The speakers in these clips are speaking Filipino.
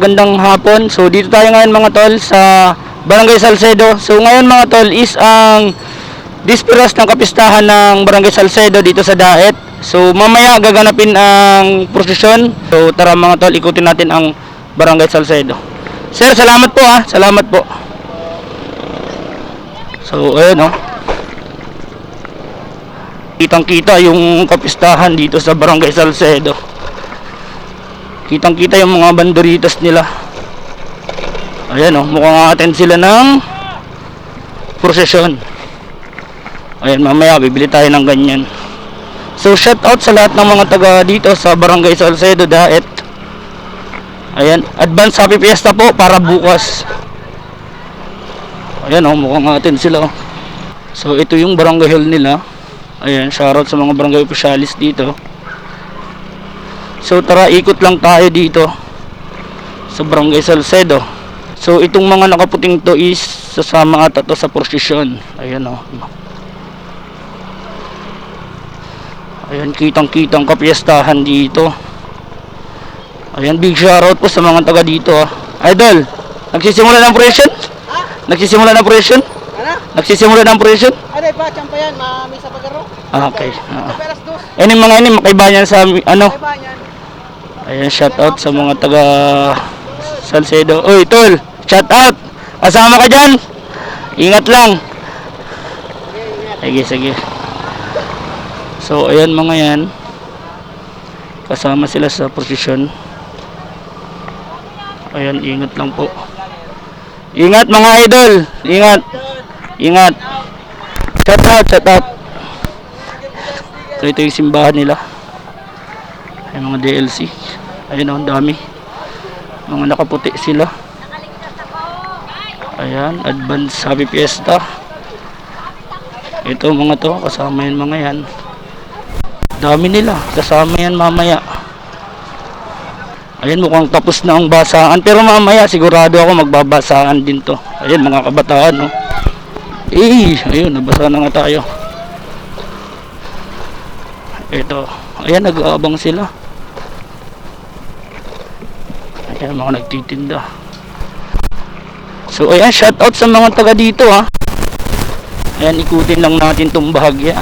Gandang hapon. So dito tayo ngayon mga tol sa Barangay Salcedo. So ngayon mga tol is ang dispiras ng kapistahan ng Barangay Salcedo dito sa Daet. So mamaya gaganapin ang prosesyon. So tara mga tol, ikutin natin ang Barangay Salcedo. Sir, salamat po ah. Salamat po. So ayun oh. Kitang-kita yung kapistahan dito sa Barangay Salcedo. Kitang-kita yung mga banderitas nila. Ayan oh, mukhang attend sila ng prosesyon. Ayan, mamaya bibili tayo ng ganyan. So shout out sa lahat ng mga taga dito sa Barangay Salcedo, Daet. Ayan, advance happy fiesta po para bukas. Ayan oh, mukhang attend sila oh. So ito yung barangay hall nila. Ayan, shout out sa mga barangay officialis dito. So tara, ikot lang tayo dito sa Barangay Salcedo. So itong mga nakaputing to is sasama ata to sa prosesyon. Ayan o. Ayan, kitang-kitang kapiestahan dito. Ayan, big shoutout po sa mga taga dito ah. Idol, nagsisimula ng prosesyon? Nagsisimula ng prosesyon? Nagsisimula ng prosesyon? Ano pa, champayan, mamisa pagaro. Okay. Yan yung mga ini, makaibayan sa ano? Ayan, shout out sa mga taga Salcedo. Uy, tol, shout out. Kasama ka dyan. Ingat lang. Sige, sige. So, ayan mga yan. Kasama sila sa prosesyon. Ayan, ingat lang po. Ingat mga idol. Ingat. Ingat. Shout out, shout out. So, ito yung simbahan nila. Ay mga DLC. Ayun ang dami. Mga nakaputi sila. Ayan, advance happy fiesta. Ito mga to, kasama yan mga yan. Dami nila, kasama yan mamaya. Ayan, mukhang tapos na ang basaan. Pero mamaya sigurado ako magbabasaan din to. Ayan mga kabataan no. Ayun, nabasa na nga tayo. Ito, ayan, nag-aabang sila. Ayan, mga nagtitinda. So, ayan, shout out sa mga taga dito ha. Ayan, ikutin lang natin itong bahagya.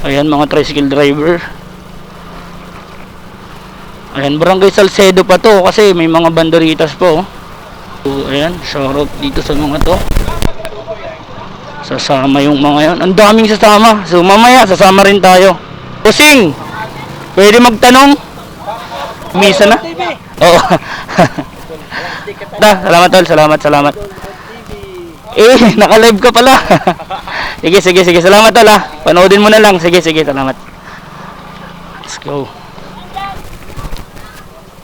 Ayan, mga tricycle driver. Ayan, Barangay Salcedo pa to kasi may mga banderitas po. So, ayan, shout out dito sa mga to. Sasama yung mga yan. Ang daming sasama. So mamaya sasama rin tayo. Pusing, pwede magtanong? Misa na? Oo. Salamat tol. Salamat. Naka-live ka pala. Sige. Salamat tol ha. Panoodin mo na lang. Sige. Salamat. Let's go.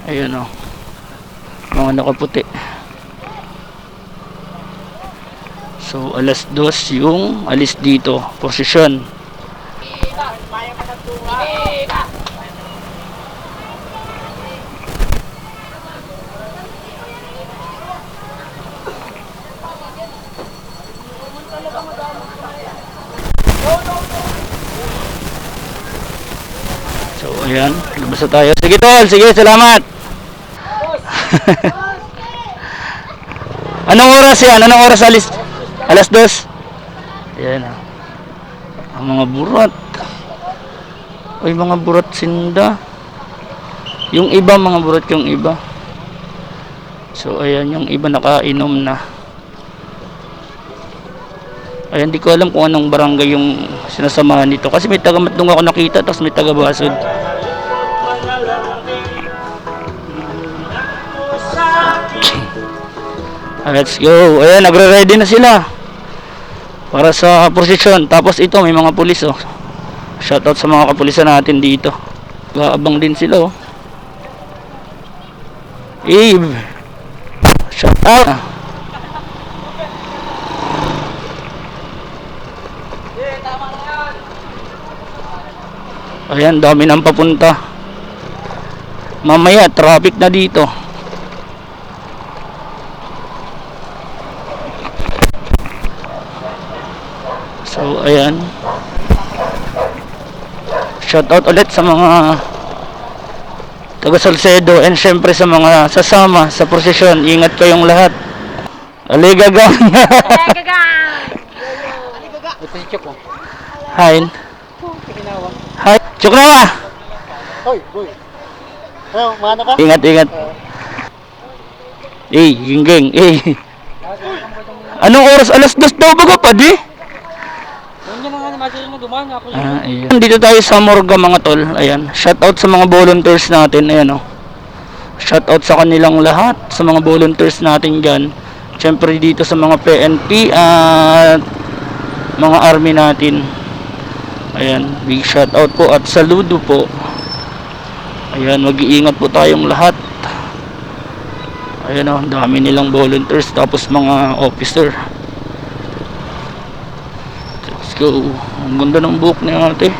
Ayun o. Mga nakaputi. So, alas 2 yung alis dito. Posisyon. So, ayan. Labas na tayo. Sige, tol. Sige, salamat. Anong oras yan? Anong oras alis? Alas 2. Ayan ah. Ang mga burat. Ay, mga burat sinda. Yung iba, mga burat yung iba. So, ayan, yung iba nakainom na. Ayan, di ko alam kung anong barangay yung sinasamahan nito. Kasi may taga-Matdong ako nakita, tapos may taga-Basod. Let's go. Ayan, nagre-ready na sila para sa prosesyon. Tapos ito, may mga pulis oh. Shoutout sa mga kapulisan natin dito. Gaabang din sila oh. Shoutout. Ayan, dami nang papunta. Mamaya, traffic na dito. So, ayan. Shoutout ulit sa mga taga Salcedo, and syempre sa mga sasama sa prosesyon, ingat kayong lahat. Aligagang. Ito si Choco. Hi. Ginawa. Hi. Chukrawa. Hoy, boy. Ano, maano ka? Ingat, ingat. Gingging. Anong oras? Alas 2 daw baga pa, di? Nandiyan na nga, masyadong mo dumaan ako. Ayun. Dito tayo sa Morga mga tol. Ayan. Shout out sa mga volunteers natin. Ayan, oh. Shout out sa kanilang lahat. Sa mga volunteers natin dyan. Siyempre dito sa mga PNP at mga army natin. Ayan. Big shout out po at saludo po. Ayan. Mag-iingat po tayong lahat. Ayan, oh. Dami nilang volunteers. Tapos mga officer. Let's go. Ang ganda ng buhok ni ate.